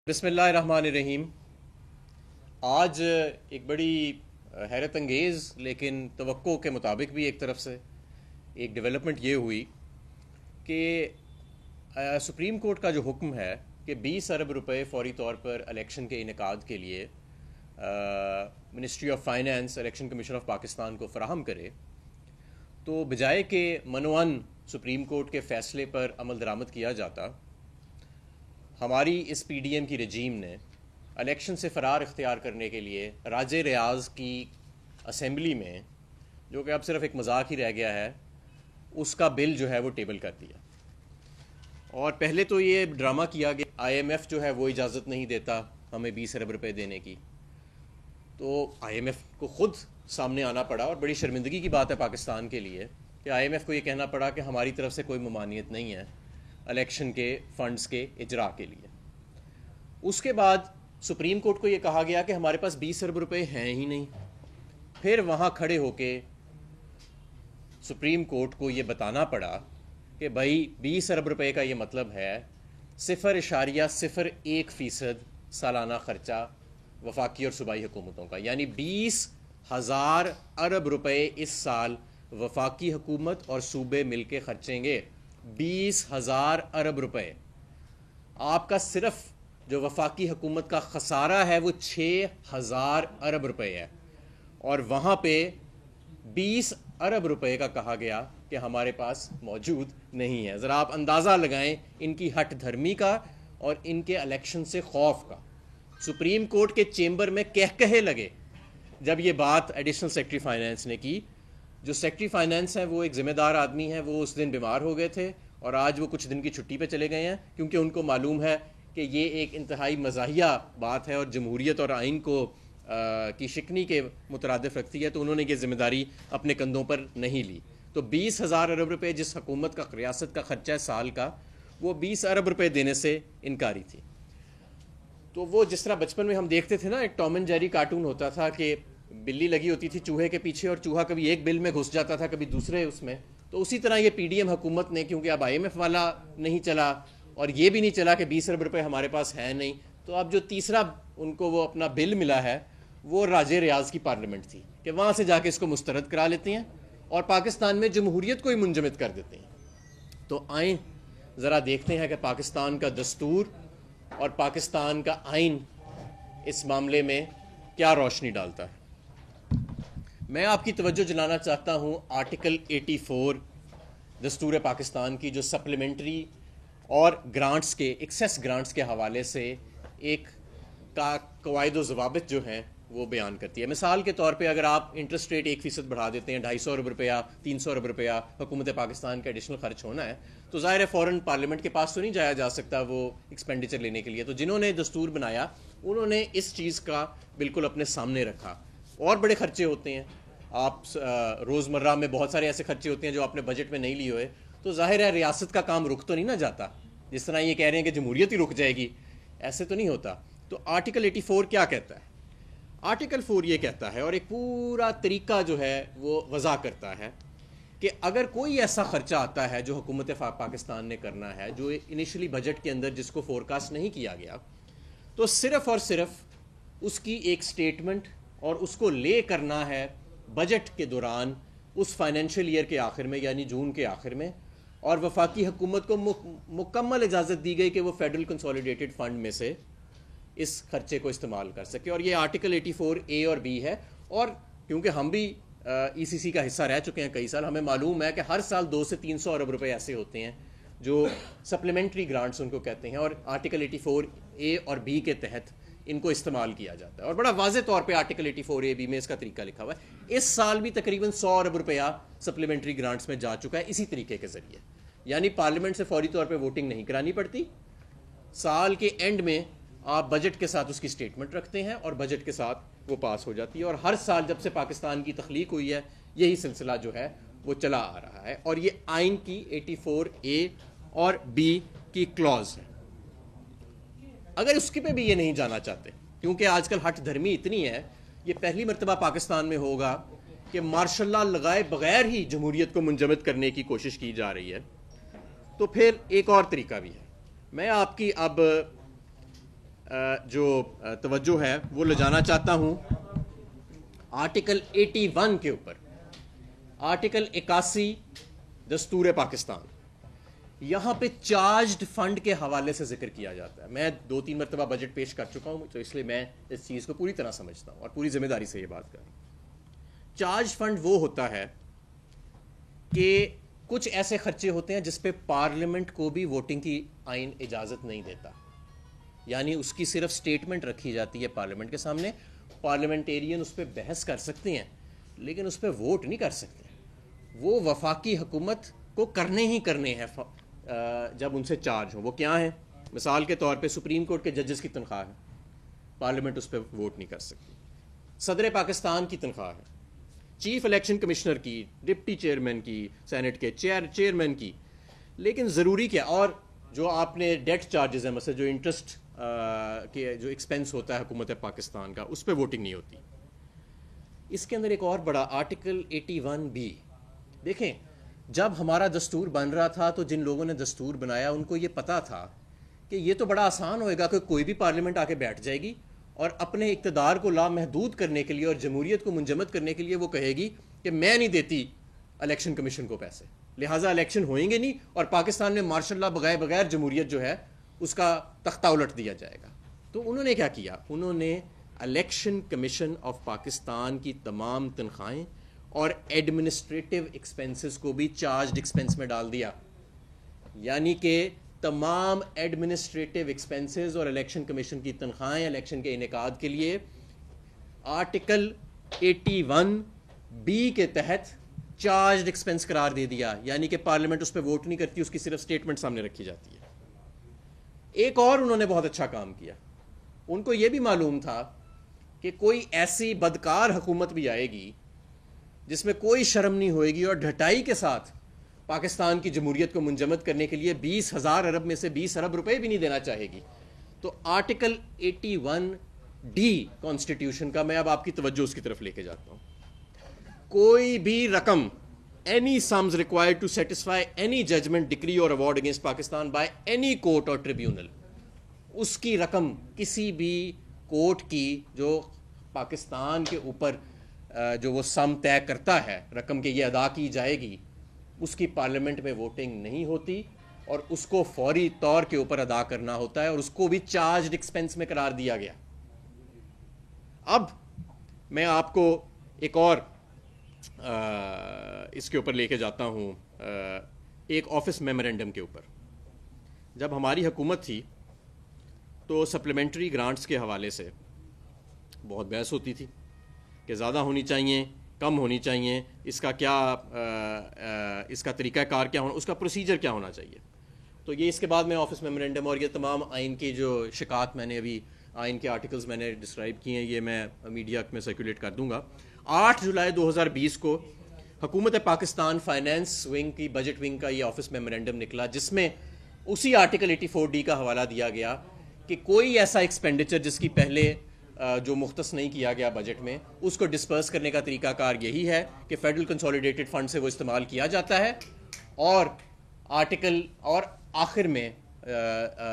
بسم اللہ الرحمن الرحیم۔ آج ایک بڑی حیرت انگیز لیکن توقع کے مطابق بھی ایک طرف سے ایک ڈیولپمنٹ یہ ہوئی کہ سپریم کورٹ کا جو حکم ہے کہ 20 ارب روپے فوری طور پر الیکشن کے انعقاد کے لیے ministry of finance election commission of Pakistan کو فراہم کرے، تو بجائے کہ منوعاً سپریم کورٹ کے فیصلے پر عمل درآمد کیا جاتا، ہماری اس پی ڈی ایم کی رجیم نے الیکشن سے فرار اختیار کرنے کے لیے راج ریاض کی اسمبلی میں، جو کہ اب صرف ایک مذاق ہی رہ گیا ہے، اس کا بل جو ہے وہ ٹیبل کر دیا۔ اور پہلے تو یہ ڈرامہ کیا گیا، آئی ایم ایف جو ہے وہ اجازت نہیں دیتا ہمیں 20 ارب روپے دینے کی، تو آئی ایم ایف کو خود سامنے آنا پڑا، اور بڑی شرمندگی کی بات ہے پاکستان کے لیے کہ آئی ایم ایف کو یہ کہنا پڑا کہ ہماری طرف سے کوئی ممانعت نہیں ہے الیکشن کے فنڈز کے اجراء کے لیے۔ اس کے بعد سپریم کورٹ کو یہ کہا گیا کہ ہمارے پاس 20 ارب روپے ہیں ہی نہیں۔ پھر وہاں کھڑے ہو کے سپریم کورٹ کو یہ بتانا پڑا کہ بھائی 20 ارب روپے کا یہ مطلب ہے 0.01% سالانہ خرچہ وفاقی اور صوبائی حکومتوں کا، یعنی 20,000 ارب روپے اس سال وفاقی حکومت اور صوبے مل کے خرچیں گے۔ 20,000 ارب روپے۔ آپ کا صرف جو وفاقی حکومت کا خسارہ ہے وہ 6,000 ارب روپے ہے، اور وہاں پہ 20 ارب روپے کا کہا گیا کہ ہمارے پاس موجود نہیں ہے۔ ذرا آپ اندازہ لگائیں ان کی ہٹ دھرمی کا اور ان کے الیکشن سے خوف کا۔ سپریم کورٹ کے چیمبر میں کہے لگے جب یہ بات ایڈیشنل سیکرٹری فائنانس نے کی۔ جو سیکرٹری فائنانس ہیں وہ ایک ذمہ دار آدمی ہیں، وہ اس دن بیمار ہو گئے تھے اور آج وہ کچھ دن کی چھٹی پہ چلے گئے ہیں، کیونکہ ان کو معلوم ہے کہ یہ ایک انتہائی مزاحیہ بات ہے اور جمہوریت اور آئین کو کی شکنی کے مترادف رکھتی ہے، تو انہوں نے یہ ذمہ داری اپنے کندھوں پر نہیں لی۔ تو 20,000 ارب روپے جس حکومت کا ریاست کا خرچہ ہے سال کا، وہ 20 ارب روپے دینے سے انکاری تھی۔ تو وہ جس طرح بچپن میں ہم دیکھتے تھے نا، ایک ٹام اینڈ جیری کارٹون ہوتا تھا کہ بلی لگی ہوتی تھی چوہے کے پیچھے اور چوہا کبھی ایک بل میں گھس جاتا تھا کبھی دوسرے اس میں، تو اسی طرح یہ پی ڈی ایم حکومت نے، کیونکہ اب آئی ایم ایف والا نہیں چلا اور یہ بھی نہیں چلا کہ 20 ارب روپے ہمارے پاس ہے نہیں، تو اب جو تیسرا ان کو وہ اپنا بل ملا ہے وہ راج ریاض کی پارلیمنٹ تھی کہ وہاں سے جا کے اس کو مسترد کرا لیتے ہیں اور پاکستان میں جمہوریت کو ہی منجمد کر دیتے ہیں۔ تو آئیں ذرا دیکھتے ہیں کہ پاکستان کا دستور اور پاکستان کا آئین اس معاملے میں کیا روشنی ڈالتا ہے۔ میں آپ کی توجہ دلانا چاہتا ہوں آرٹیکل 84 دستور پاکستان کی، جو سپلیمنٹری اور گرانٹس کے ایکسیس گرانٹس کے حوالے سے ایک قواعد و ضوابط جو ہیں وہ بیان کرتی ہے۔ مثال کے طور پہ اگر آپ انٹرسٹ ریٹ 1% بڑھا دیتے ہیں، 250 ارب روپیہ 300 ارب روپیہ حکومت پاکستان کا ایڈیشنل خرچ ہونا ہے، تو ظاہر ہے فوراً پارلیمنٹ کے پاس تو نہیں جایا جا سکتا وہ ایکسپینڈیچر لینے کے لیے۔ تو جنہوں نے دستور بنایا انہوں نے اس چیز کا بالکل اپنے سامنے رکھا۔ اور بڑے خرچے ہوتے ہیں، آپ روزمرہ میں بہت سارے ایسے خرچے ہوتے ہیں جو آپ نے بجٹ میں نہیں لیے ہوئے، تو ظاہر ہے ریاست کا کام رک تو نہیں نہ جاتا، جس طرح یہ کہہ رہے ہیں کہ جمہوریت ہی رک جائے گی، ایسے تو نہیں ہوتا۔ تو آرٹیکل 84 کیا کہتا ہے؟ آرٹیکل 4 یہ کہتا ہے، اور ایک پورا طریقہ جو ہے وہ وضع کرتا ہے کہ اگر کوئی ایسا خرچہ آتا ہے جو حکومت پاکستان نے کرنا ہے، جو انیشلی بجٹ کے اندر جس کو فورکاسٹ نہیں کیا گیا، تو صرف اور صرف اس کی ایک سٹیٹمنٹ اور اس کو لے کرنا ہے بجٹ کے دوران اس فائنینشیل ایئر کے آخر میں، یعنی جون کے آخر میں، اور وفاقی حکومت کو مکمل اجازت دی گئی کہ وہ فیڈرل کنسولیڈیٹڈ فنڈ میں سے اس خرچے کو استعمال کر سکے۔ اور یہ آرٹیکل 84 اے اور بی ہے، اور کیونکہ ہم بھی ای سی سی کا حصہ رہ چکے ہیں کئی سال، ہمیں معلوم ہے کہ ہر سال 200 سے 300 ارب روپے ایسے ہوتے ہیں جو سپلیمنٹری گرانٹس ان کو کہتے ہیں، اور آرٹیکل 84 اے اور بی کے تحت ان کو استعمال کیا جاتا ہے۔ اور بڑا واضح طور پہ آرٹیکل 84 اے بی میں اس کا طریقہ لکھا ہوا ہے۔ اس سال بھی تقریباً 100 ارب روپیہ سپلیمنٹری گرانٹس میں جا چکا ہے اسی طریقے کے ذریعے، یعنی پارلیمنٹ سے فوری طور پہ ووٹنگ نہیں کرانی پڑتی، سال کے اینڈ میں آپ بجٹ کے ساتھ اس کی سٹیٹمنٹ رکھتے ہیں اور بجٹ کے ساتھ وہ پاس ہو جاتی ہے، اور ہر سال جب سے پاکستان کی تخلیق ہوئی ہے یہی سلسلہ جو ہے وہ چلا آ رہا ہے، اور یہ آئین کی 84 اے اور بی کی کلوز ہے۔ اگر اس کے پہ بھی یہ نہیں جانا چاہتے، کیونکہ آج کل ہٹ دھرمی اتنی ہے، یہ پہلی مرتبہ پاکستان میں ہوگا کہ مارشل لا لگائے بغیر ہی جمہوریت کو منجمد کرنے کی کوشش کی جا رہی ہے، تو پھر ایک اور طریقہ بھی ہے۔ میں آپ کی اب جو توجہ ہے وہ لے جانا چاہتا ہوں آرٹیکل 81 کے اوپر. آرٹیکل 81 دستور پاکستان، یہاں پہ چارجڈ فنڈ کے حوالے سے ذکر کیا جاتا ہے. میں 2-3 مرتبہ بجٹ پیش کر چکا ہوں، تو اس لیے میں اس چیز کو پوری طرح سمجھتا ہوں اور پوری ذمہ داری سے یہ بات کر رہا ہوں. چارج فنڈ وہ ہوتا ہے کہ کچھ ایسے خرچے ہوتے ہیں جس پہ پارلیمنٹ کو بھی ووٹنگ کی آئین اجازت نہیں دیتا، یعنی اس کی صرف سٹیٹمنٹ رکھی جاتی ہے پارلیمنٹ کے سامنے، پارلیمنٹیرین اس پہ بحث کر سکتے ہیں لیکن اس پہ ووٹ نہیں کر سکتے. وہ وفاقی حکومت کو کرنے ہی کرنے ہیں جب ان سے چارج ہوں. وہ کیا ہیں؟ مثال کے طور پہ سپریم کورٹ کے ججز کی تنخواہ ہے، پارلیمنٹ اس پہ ووٹ نہیں کر سکتی. صدر پاکستان کی تنخواہ ہے، چیف الیکشن کمشنر کی، ڈپٹی چیئرمین کی، سینٹ کے چیئرمین کی. لیکن ضروری کیا، اور جو آپ نے ڈیٹ چارجز ہیں، مثلا جو انٹرسٹ کے جو ایکسپینس ہوتا ہے حکومت پاکستان کا، اس پہ ووٹنگ نہیں ہوتی. اس کے اندر ایک اور بڑا آرٹیکل 81B. دیکھیں، جب ہمارا دستور بن رہا تھا تو جن لوگوں نے دستور بنایا ان کو یہ پتا تھا کہ یہ تو بڑا آسان ہوئے گا کہ کوئی بھی پارلیمنٹ آ کے بیٹھ جائے گی اور اپنے اقتدار کو لامحدود کرنے کے لیے اور جمہوریت کو منجمد کرنے کے لیے وہ کہے گی کہ میں نہیں دیتی الیکشن کمیشن کو پیسے، لہٰذا الیکشن ہوئیں گے نہیں اور پاکستان میں مارشل لا بغیر جمہوریت جو ہے اس کا تختہ الٹ دیا جائے گا. تو انہوں نے کیا کیا؟ انہوں نے الیکشن کمیشن آف پاکستان کی تمام تنخواہیں اور ایڈمنسٹریٹو ایکسپنسز کو بھی چارجڈ ایکسپنس میں ڈال دیا. یعنی کہ تمام ایڈمنسٹریٹو ایکسپنسز اور الیکشن کمیشن کی تنخواہیں الیکشن کے انعقاد کے لیے آرٹیکل 81B کے تحت چارجڈ ایکسپنس قرار دے دیا. یعنی کہ پارلیمنٹ اس پہ ووٹ نہیں کرتی، اس کی صرف سٹیٹمنٹ سامنے رکھی جاتی ہے. ایک اور انہوں نے بہت اچھا کام کیا. ان کو یہ بھی معلوم تھا کہ کوئی ایسی بدکار حکومت بھی آئے گی جس میں کوئی شرم نہیں ہوئے گی اور ڈھٹائی کے ساتھ پاکستان کی جمہوریت کو منجمد کرنے کے لیے 20,000 ارب میں سے 20 ارب روپے بھی نہیں دینا چاہے گی. تو آرٹیکل 81D کانسٹیٹیوشن کا میں اب آپ کی توجہ اس کی طرف لے کے جاتا ہوں. کوئی بھی رقم any sums required to satisfy any judgment, decree or award against Pakistan by any court or tribunal, اس کی رقم کسی بھی کورٹ کی جو پاکستان کے اوپر جو وہ سم طے کرتا ہے رقم کے یہ ادا کی جائے گی، اس کی پارلیمنٹ میں ووٹنگ نہیں ہوتی اور اس کو فوری طور کے اوپر ادا کرنا ہوتا ہے اور اس کو بھی چارجڈ ایکسپنس میں قرار دیا گیا. اب میں آپ کو ایک اور اس کے اوپر لے کے جاتا ہوں، ایک آفس میمورینڈم کے اوپر. جب ہماری حکومت تھی تو سپلیمنٹری گرانٹس کے حوالے سے بہت بحث ہوتی تھی کہ زیادہ ہونی چاہیے، کم ہونی چاہیے، اس کا کیا اس کا طریقہ کار کیا ہونا، اس کا پروسیجر کیا ہونا چاہیے. تو یہ اس کے بعد میں آفس میمورینڈم اور یہ تمام آئین کی جو شکایات میں نے ابھی آئین کے آرٹیکلز میں نے ڈسکرائب کیے ہیں یہ میں میڈیا میں سرکولیٹ کر دوں گا. 8 جولائی 2020 کو حکومت پاکستان فائنینس ونگ کی بجٹ ونگ کا یہ آفس میمورینڈم نکلا جس میں اسی آرٹیکل 84D کا حوالہ دیا گیا کہ کوئی ایسا ایکسپینڈیچر جس کی پہلے جو مختص نہیں کیا گیا بجٹ میں، اس کو ڈسپرس کرنے کا طریقہ کار یہی ہے کہ فیڈرل کنسولیڈیٹڈ فنڈ سے وہ استعمال کیا جاتا ہے اور آرٹیکل اور آخر میں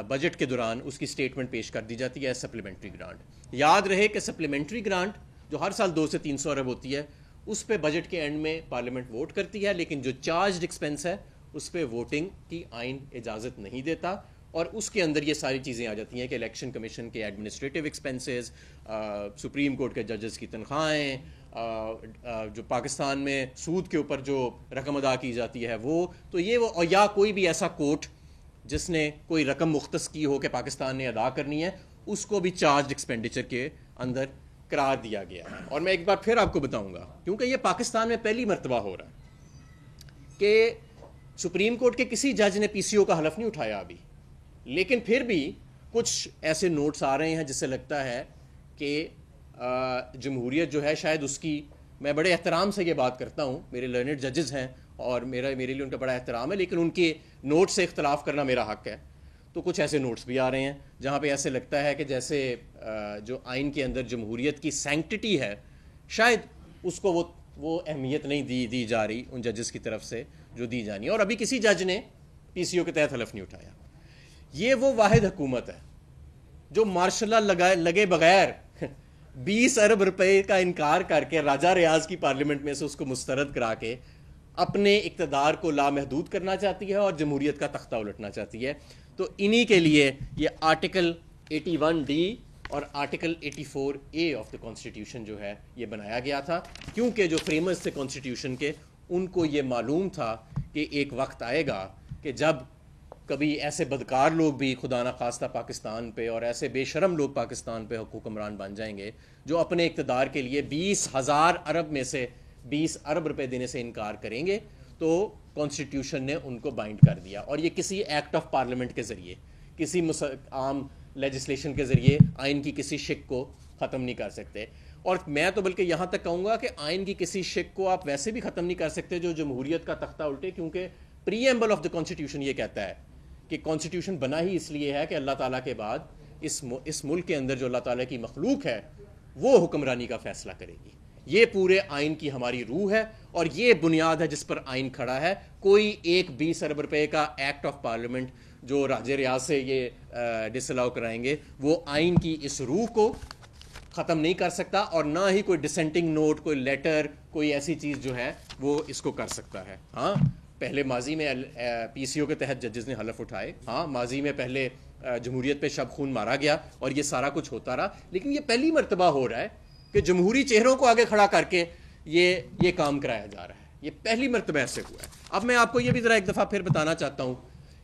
بجٹ کے دوران اس کی سٹیٹمنٹ پیش کر دی جاتی ہے سپلیمنٹری گرانٹ. یاد رہے کہ سپلیمنٹری گرانٹ جو ہر سال 200 سے 300 ارب ہوتی ہے اس پہ بجٹ کے اینڈ میں پارلیمنٹ ووٹ کرتی ہے، لیکن جو چارجڈ ایکسپنس ہے اس پہ ووٹنگ کی آئین اجازت نہیں دیتا اور اس کے اندر یہ ساری چیزیں آ جاتی ہیں کہ الیکشن کمیشن کے ایڈمنسٹریٹو ایکسپنسز، سپریم کورٹ کے ججز کی تنخواہیں، جو پاکستان میں سود کے اوپر جو رقم ادا کی جاتی ہے وہ تو یہ وہ یا کوئی بھی ایسا کورٹ جس نے کوئی رقم مختص کی ہو کہ پاکستان نے ادا کرنی ہے اس کو بھی چارجڈ ایکسپینڈیچر کے اندر قرار دیا گیا ہے. اور میں ایک بار پھر آپ کو بتاؤں گا کیونکہ یہ پاکستان میں پہلی مرتبہ ہو رہا ہے کہ سپریم کورٹ کے کسی جج نے پی سی او کا حلف نہیں اٹھایا ابھی، لیکن پھر بھی کچھ ایسے نوٹس آ رہے ہیں جس سے لگتا ہے کہ جمہوریت جو ہے شاید اس کی، میں بڑے احترام سے یہ بات کرتا ہوں، میرے لرنڈ ججز ہیں اور میرے لیے ان کا بڑا احترام ہے، لیکن ان کے نوٹ سے اختلاف کرنا میرا حق ہے. تو کچھ ایسے نوٹس بھی آ رہے ہیں جہاں پہ ایسے لگتا ہے کہ جیسے جو آئین کے اندر جمہوریت کی سینکٹٹی ہے شاید اس کو وہ اہمیت نہیں دی جا رہی ان ججز کی طرف سے جو دی جانی ہے، اور ابھی کسی جج نے پی سی او کے تحت حلف نہیں اٹھایا. یہ وہ واحد حکومت ہے جو ماشاء اللہ لگے بغیر 20 ارب روپے کا انکار کر کے راجہ ریاض کی پارلیمنٹ میں سے اس کو مسترد کرا کے اپنے اقتدار کو لامحدود کرنا چاہتی ہے اور جمہوریت کا تختہ الٹنا چاہتی ہے. تو انہی کے لیے یہ آرٹیکل 81D اور article 84A of the constitution جو ہے یہ بنایا گیا تھا, کیونکہ جو فریمرز تھے کانسٹیٹیوشن کے ان کو یہ معلوم تھا کہ ایک وقت آئے گا کہ جب کبھی ایسے بدکار لوگ بھی خدا نخواستہ پاکستان پہ اور ایسے بے شرم لوگ پاکستان پہ حکمران بن جائیں گے جو اپنے اقتدار کے لیے 20,000 ارب میں سے 20 ارب روپے دینے سے انکار کریں گے, تو کانسٹیٹیوشن نے ان کو بائنڈ کر دیا. اور یہ کسی ایکٹ آف پارلیمنٹ کے ذریعے, کسی عام لیجسلیشن کے ذریعے آئین کی کسی شک کو ختم نہیں کر سکتے. اور میں تو بلکہ یہاں تک کہوں گا کہ آئین کی کسی شک کو آپ ویسے بھی ختم نہیں کر سکتے جو جمہوریت کا تختہ الٹے, کیونکہ پری ایمبل آف دا کانسٹیٹیوشن یہ کہتا ہے کہ کانسٹیٹیوشن بنا ہی اس لیے ہے کہ اللہ تعالیٰ کے بعد اس ملک کے اندر جو اللہ تعالیٰ کی مخلوق ہے وہ حکمرانی کا فیصلہ کرے گی. یہ پورے آئین کی ہماری روح ہے اور یہ بنیاد ہے جس پر آئین کھڑا ہے. کوئی ایک 20 ارب روپے کا ایکٹ آف پارلیمنٹ جو راجہ ریاض سے یہ ڈس الاؤ کرائیں گے وہ آئین کی اس روح کو ختم نہیں کر سکتا, اور نہ ہی کوئی ڈسینٹنگ نوٹ, کوئی لیٹر, کوئی ایسی چیز جو ہے وہ اس کو کر سکتا ہے. ہاں پہلے ماضی میں پی سی او کے تحت ججز نے حلف اٹھائے, ہاں ماضی میں پہلے جمہوریت پہ شب خون مارا گیا اور یہ سارا کچھ ہوتا رہا, لیکن یہ پہلی مرتبہ ہو رہا ہے کہ جمہوری چہروں کو آگے کھڑا کر کے یہ کام کرایا جا رہا ہے. یہ پہلی مرتبہ ایسے ہوا ہے. اب میں آپ کو یہ بھی ذرا ایک دفعہ پھر بتانا چاہتا ہوں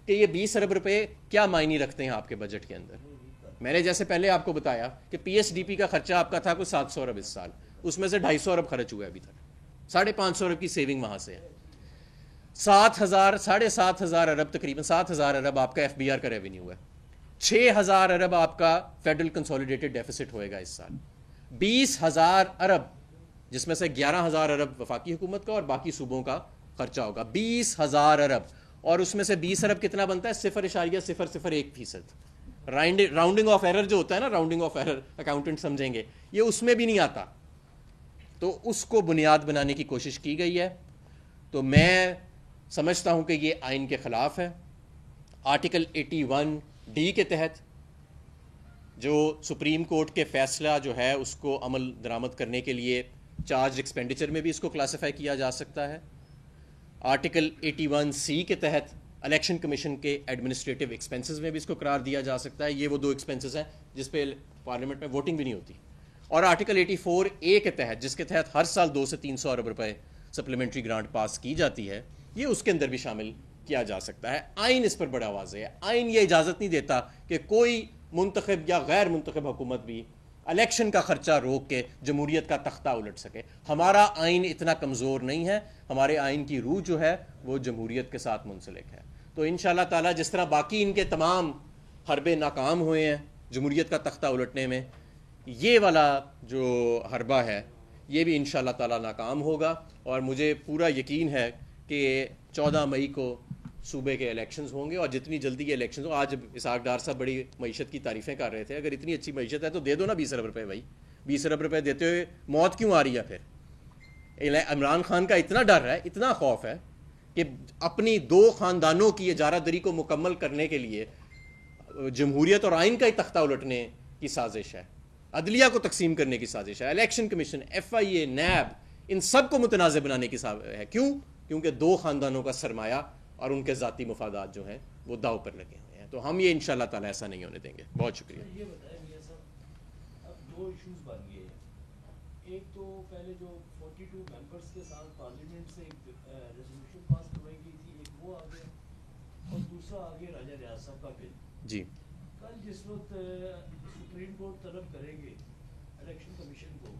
کہ یہ 20 ارب روپے کیا معنی رکھتے ہیں آپ کے بجٹ کے اندر. میں نے جیسے پہلے آپ کو بتایا کہ پی ایس ڈی پی کا خرچہ آپ کا تھا کوئی 700 ارب اس سال, اس میں سے 250 ارب خرچ ہوا ہے ابھی تک, 550 ارب کی سیونگ وہاں سے ہے. 7,000 ارب تقریباً 7,000 ارب آپ کا ایف بی آر کا ریونیو ہے. 6,000 ارب آپ کا فیڈرل کنسولیڈیٹڈ ڈیفیسٹ ہوئے گا اس سال. 20,000 ارب جس میں سے 11,000 ارب وفاقی حکومت کا اور باقی صوبوں کا خرچہ ہوگا. 20,000 ارب, اور اس میں سے 20 ارب کتنا بنتا ہے؟ 0.001%. راؤنڈنگ آف ایرر جو ہوتا ہے نا, راؤنڈنگ آف ایرر اکاؤنٹنٹ سمجھیں گے, یہ اس میں بھی نہیں آتا. تو اس کو بنیاد بنانے کی کوشش کی گئی ہے. تو میں سمجھتا ہوں کہ یہ آئین کے خلاف ہے. آرٹیکل 81D کے تحت جو سپریم کورٹ کے فیصلہ جو ہے اس کو عمل درآمد کرنے کے لیے چارج ایکسپینڈیچر میں بھی اس کو کلاسیفائی کیا جا سکتا ہے. آرٹیکل 81C کے تحت الیکشن کمیشن کے ایڈمنسٹریٹو ایکسپینسز میں بھی اس کو قرار دیا جا سکتا ہے. یہ وہ 2 ایکسپینسز ہیں جس پہ پارلیمنٹ میں ووٹنگ بھی نہیں ہوتی. اور آرٹیکل 84A کے تحت, جس کے تحت ہر سال 200 سے 300 ارب روپے سپلیمنٹری گرانٹ پاس کی جاتی ہے, یہ اس کے اندر بھی شامل کیا جا سکتا ہے. آئین اس پر بڑا واضح ہے. آئین یہ اجازت نہیں دیتا کہ کوئی منتخب یا غیر منتخب حکومت بھی الیکشن کا خرچہ روک کے جمہوریت کا تختہ الٹ سکے. ہمارا آئین اتنا کمزور نہیں ہے. ہمارے آئین کی روح جو ہے وہ جمہوریت کے ساتھ منسلک ہے. تو انشاءاللہ تعالی جس طرح باقی ان کے تمام حربے ناکام ہوئے ہیں جمہوریت کا تختہ الٹنے میں, یہ والا جو حربہ ہے یہ بھی انشاءاللہ تعالی ناکام ہوگا. اور مجھے پورا یقین ہے کہ 14 مئی کو صوبے کے الیکشنز ہوں گے, اور جتنی جلدی یہ الیکشنز ہوں. آج اسحاق ڈار صاحب بڑی معیشت کی تعریفیں کر رہے تھے. اگر اتنی اچھی معیشت ہے تو دے دو نا 20 ارب روپے. بھائی 20 ارب روپے دیتے ہوئے موت کیوں آ رہی ہے پھر؟ عمران خان کا اتنا ڈر ہے, اتنا خوف ہے کہ اپنی 2 خاندانوں کی اجارہ دری کو مکمل کرنے کے لیے جمہوریت اور آئین کا ہی تختہ الٹنے کی سازش ہے, عدلیہ کو تقسیم کرنے کی سازش ہے, الیکشن کمیشن, FIA, نیب, ان سب کو متنازع بنانے کی سازش ہے. کیوں؟ کیونکہ 2 خاندانوں کا سرمایہ اور ان کے ذاتی مفادات جو ہیں وہ داؤ پر لگے ہوئے ہیں. تو ہم یہ انشاءاللہ تعالی ایسا نہیں ہونے دیں گے. بہت شکریہ. یہ بتائیں میاں صاحب, اب 2 ایشوز بن گئے ہیں. ایک تو پہلے جو 42 ممبرس کے ساتھ پارلیمنٹ سے ایک ریزولوشن پاس کروائی گئی تھی, ایک وہ آ گیا, اور دوسرا آ گیا راجہ ریاض صاحب کا بل. جی کل جس وقت سپریم کورٹ طلب کریں گے الیکشن کمیشن کو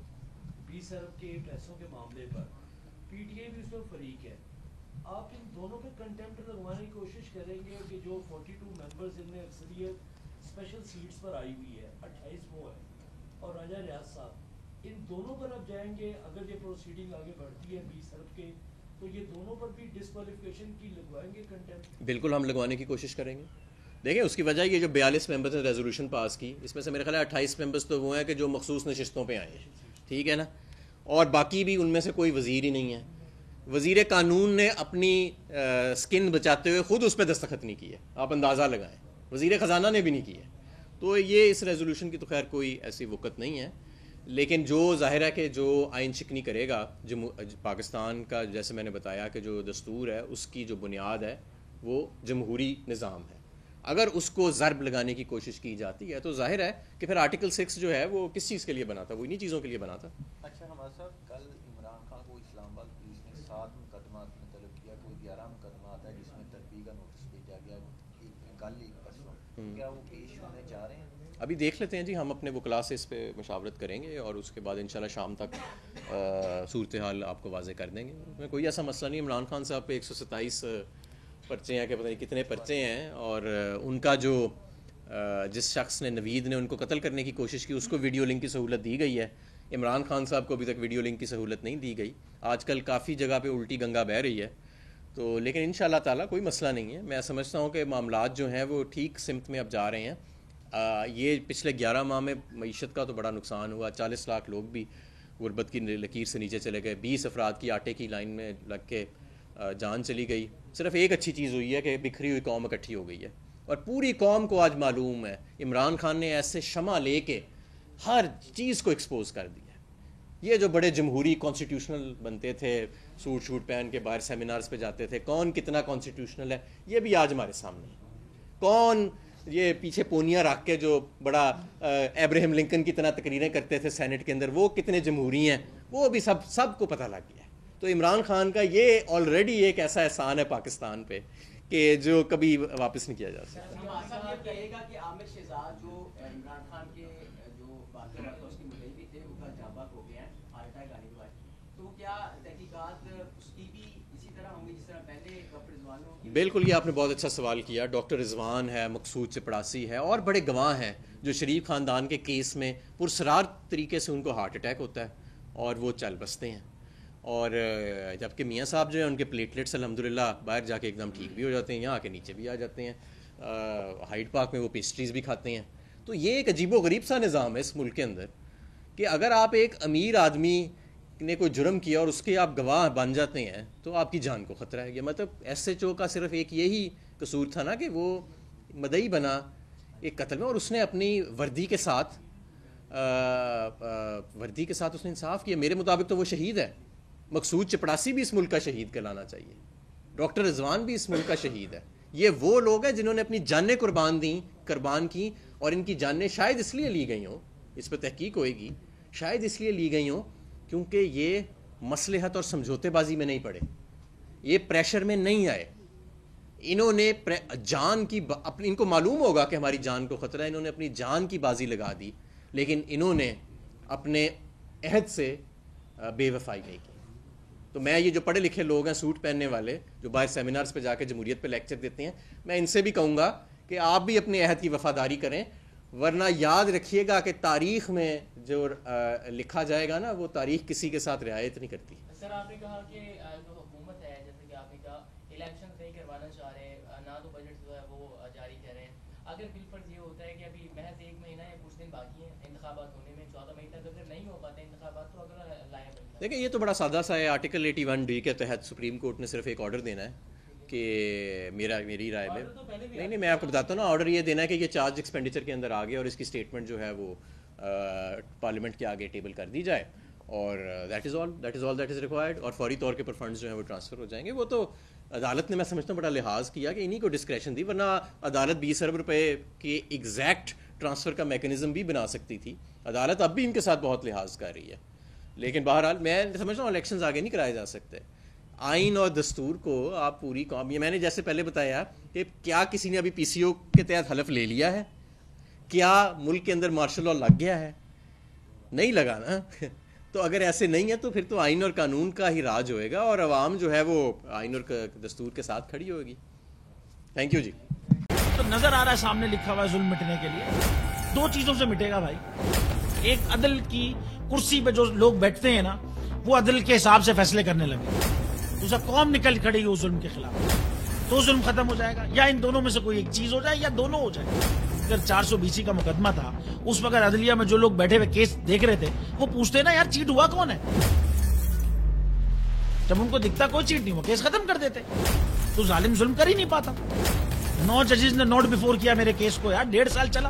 20 ارب کے پیسوں کے معاملے پر, پی ٹی اے بھی اس میں فریق ہے, آپ ان دونوں پہ کنٹمپٹ لگوانے کی کوشش کریں گے کہ جو 42 ممبرز ان میں اکثریت اسپیشل سیٹس پر آئی ہوئی ہے, 28 وہ ہے, اور راجہ ریاض صاحب, ان دونوں پر اب جائیں گے اگر یہ پروسیڈنگ آگے بڑھتی ہے 20 ارب کے, تو یہ دونوں پر بھی ڈسکوالیفیکیشن کی لگوائیں گے کنٹمپٹ؟ بالکل ہم لگوانے کی کوشش کریں گے. دیکھیں اس کی وجہ یہ جو 42 ممبرز نے ریزولوشن پاس کی, اس میں سے میرے خیال ہے 28 ممبرز تو وہ ہیں کہ جو مخصوص نشستوں پہ آئے ہیں, ٹھیک ہے نا, اور باقی بھی ان میں سے کوئی وزیر ہی نہیں ہے. وزیر قانون نے اپنی سکن بچاتے ہوئے خود اس پہ دستخط نہیں کیے, آپ اندازہ لگائیں. وزیر خزانہ نے بھی نہیں کیے. تو یہ اس ریزولوشن کی تو خیر کوئی ایسی وقت نہیں ہے، لیکن جو ظاہر ہے کہ جو آئین شکنی کرے گا پاکستان کا، جیسے میں نے بتایا کہ جو دستور ہے اس کی جو بنیاد ہے وہ جمہوری نظام ہے، اگر اس کو ضرب لگانے کی کوشش کی جاتی ہے تو ظاہر ہے کہ پھر آرٹیکل 6 جو ہے وہ کس چیز کے لیے بنا تھا، وہ انہی چیزوں کے لیے بنا تھا۔ اچھا ہمارا صاحب، کل عمران خان کو اسلام آباد پولیس نے 7 مقدمات میں طلب کیا، کوئی 11 مقدمات ہے جس میں تربیت کا نوٹس بھیجا گیا، کل ایک پرسوں، کیا وہ پیش ہونے جا رہے ہیں؟ ابھی دیکھ لیتے ہیں جی، ہم اپنے وکلاء سے اس پہ مشاورت کریں گے اور اس کے بعد انشاءاللہ شام تک صورتحال آپ کو واضح کر دیں گے۔ میں کوئی ایسا مسئلہ نہیں، عمران خان صاحب پہ 127 پرچے ہیں کہ پتہ نہیں کتنے پرچے ہیں، اور ان کا جو جس شخص نے، نوید نے ان کو قتل کرنے کی کوشش کی، اس کو ویڈیو لنک کی سہولت دی گئی ہے، عمران خان صاحب کو ابھی تک ویڈیو لنک کی سہولت نہیں دی گئی۔ آج کل کافی جگہ پہ الٹی گنگا بہہ رہی ہے، تو لیکن انشاءاللہ تعالیٰ کوئی مسئلہ نہیں ہے۔ میں سمجھتا ہوں کہ معاملات جو ہیں وہ ٹھیک سمت میں اب جا رہے ہیں۔ یہ پچھلے 11 ماہ میں معیشت کا تو بڑا نقصان ہوا، 40 لاکھ لوگ بھی غربت کی لکیر سے نیچے چلے گئے، 20 افراد کی آٹے کی لائن میں لگ کے جان چلی گئی۔ صرف ایک اچھی چیز ہوئی ہے کہ بکھری ہوئی قوم اکٹھی ہو گئی ہے، اور پوری قوم کو آج معلوم ہے عمران خان نے ایسے شمع لے کے ہر چیز کو ایکسپوز کر دیا ہے۔ یہ جو بڑے جمہوری کانسٹیٹیوشنل بنتے تھے، سوٹ شوٹ پہن کے باہر سیمینارز پہ جاتے تھے، کون کتنا کانسٹیٹیوشنل ہے یہ بھی آج ہمارے سامنے ہے۔ کون یہ پیچھے پونیاں رکھ کے جو بڑا ابراہیم لنکن کی طرح تقریریں کرتے تھے سینٹ کے اندر، وہ کتنے جمہوری ہیں، وہ بھی سب کو پتہ لگ گیا ہے۔ تو عمران خان کا یہ آلریڈی ایک ایسا احسان ہے پاکستان پہ کہ جو کبھی واپس نہیں کیا جا سکتا۔ یہ کہے گا کہ عامر شہزاد جو عمران خان کے جو واقعہ ہوا تھا اس کے مدعی بھی تھے، ان کا جاباک ہو گیا ہے، ہارٹ اٹیک آنے کے بعد، تو کیا تحقیقات اس کی بھی اسی طرح ہوں گی جس طرح پہلے ڈاکٹر رضوان نے؟ بالکل، یہ آپ نے بہت اچھا سوال کیا۔ ڈاکٹر رضوان ہے، مقصود چپڑاسی ہے، اور بڑے گواہ ہیں جو شریف خاندان کے کیس میں پرسرار طریقے سے ان کو ہارٹ اٹیک ہوتا ہے اور وہ چل بستے ہیں، اور جبکہ میاں صاحب جو ہیں ان کے پلیٹلیٹس الحمدللہ باہر جا کے ایک دم ٹھیک بھی ہو جاتے ہیں، یہاں آ کے نیچے بھی آ جاتے ہیں، ہائیڈ پارک میں وہ پیسٹریز بھی کھاتے ہیں۔ تو یہ ایک عجیب و غریب سا نظام ہے اس ملک کے اندر کہ اگر آپ ایک امیر آدمی نے کوئی جرم کیا اور اس کے آپ گواہ بن جاتے ہیں تو آپ کی جان کو خطرہ ہے۔ یہ مطلب ایس ایچ او کا صرف ایک یہی قصور تھا نا کہ وہ مدعی بنا ایک قتل میں، اور اس نے اپنی وردی کے ساتھ اس نے انصاف کیا۔ میرے مطابق تو وہ شہید ہے۔ مقصود چپڑاسی بھی اس ملک کا شہید کہلانا چاہیے، ڈاکٹر رضوان بھی اس ملک کا شہید ہے۔ یہ وہ لوگ ہیں جنہوں نے اپنی جانیں قربان کی، اور ان کی جانیں شاید اس لیے لی گئی ہوں، اس پہ تحقیق ہوئے گی، شاید اس لیے لی گئی ہوں کیونکہ یہ مصلحت اور سمجھوتے بازی میں نہیں پڑے، یہ پریشر میں نہیں آئے، انہوں نے جان کی ان کو معلوم ہوگا کہ ہماری جان کو خطرہ ہے، انہوں نے اپنی جان کی بازی لگا دی، لیکن انہوں نے اپنے عہد سے بے وفائی نہیں کی۔ تو میں یہ جو پڑھے لکھے لوگ ہیں، سوٹ پہننے والے جو باہر سیمینارز پہ جا کے جمہوریت پہ لیکچر دیتے ہیں، میں ان سے بھی کہوں گا کہ آپ بھی اپنے عہد کی وفاداری کریں، ورنہ یاد رکھیے گا کہ تاریخ میں جو لکھا جائے گا نا، وہ تاریخ کسی کے ساتھ رعایت نہیں کرتی۔ سر آپ نے کہا کہ جو حکومت ہے، جیسے کہ آپ نے کہا الیکشن نہیں کروانا چاہ رہے ہیں، نہ تو بجٹ جو ہے وہ جاری کر رہے ہیں، اگر بالفرض یہ ہوتا ہے کہ ابھی محض 1 مہینہ یا کچھ دن باقی ہیں انتخابات ہونے میں، 14 مئی تک اگر نہیں ہو پاتے انتخابات، تو اگر لایا بنتا ہے؟ دیکھیں یہ تو بڑا سادہ سا ہے، آرٹیکل 81D کے تحت سپریم کورٹ نے صرف ایک آرڈر دینا ہے کہ میری رائے میں نہیں میں آپ کو بتاتا ہوں نا، آرڈر یہ دینا ہے کہ یہ چارج ایکسپینڈیچر کے اندر آ گیا اور اس کی اسٹیٹمنٹ جو ہے وہ پارلیمنٹ کے آگے ٹیبل کر دی جائے، اور دیٹ از آل ریکوائرڈ، اور فوری طور کے پر فنڈز جو ہیں وہ ٹرانسفر ہو جائیں گے۔ وہ تو عدالت نے میں سمجھتا ہوں بڑا لحاظ کیا کہ انہی کو ڈسکریشن دی، ورنہ عدالت 20 ارب روپے کے ایگزیکٹ ٹرانسفر کا میکینزم بھی بنا سکتی تھی۔ عدالت اب بھی ان کے ساتھ بہت لحاظ کر رہی ہے، لیکن بہرحال میں سمجھتا ہوں الیکشنز آگے نہیں کرائے جا سکتے۔ آئین اور دستور کو آپ پوری قوم، یہ میں نے جیسے پہلے بتایا کہ کیا کسی نے ابھی پی سی او کے تحت حلف لے لیا ہے؟ کیا ملک کے اندر مارشل لا لگ گیا ہے؟ نہیں لگا نا۔ تو اگر ایسے نہیں ہے تو پھر تو آئین اور قانون کا ہی راج ہوئے گا، اور عوام جو ہے وہ آئین اور دستور کے ساتھ کھڑی ہوگی۔ تھینک یو جی۔ تو نظر آ رہا ہے سامنے لکھا ہوا ہے ظلم مٹنے کے لیے 2 چیزوں سے مٹے گا بھائی۔ ایک، عدل کی کرسی پہ جو لوگ بیٹھتے ہیں نا، وہ عدل کے حساب سے فیصلے کرنے لگے، دوسرا قوم نکل کھڑی ہے اس ظلم کے خلاف، تو ظلم ختم ہو جائے گا، یا ان دونوں میں سے کوئی ایک چیز ہو جائے یا دونوں ہو جائے۔ اگر 420 کا مقدمہ تھا، اس وقت عدلیہ میں جو لوگ بیٹھے ہوئے کیس دیکھ رہے تھے وہ پوچھتے نا یار چیٹ ہوا کون ہے، جب ان کو دکھتا کوئی چیٹ نہیں ہوا کیس ختم کر دیتے، تو ظالم ظلم کر ہی نہیں پاتا۔ 9 ججز نے نوٹ بیفور کیا میرے کیس کو، یار 1.5 سال چلا،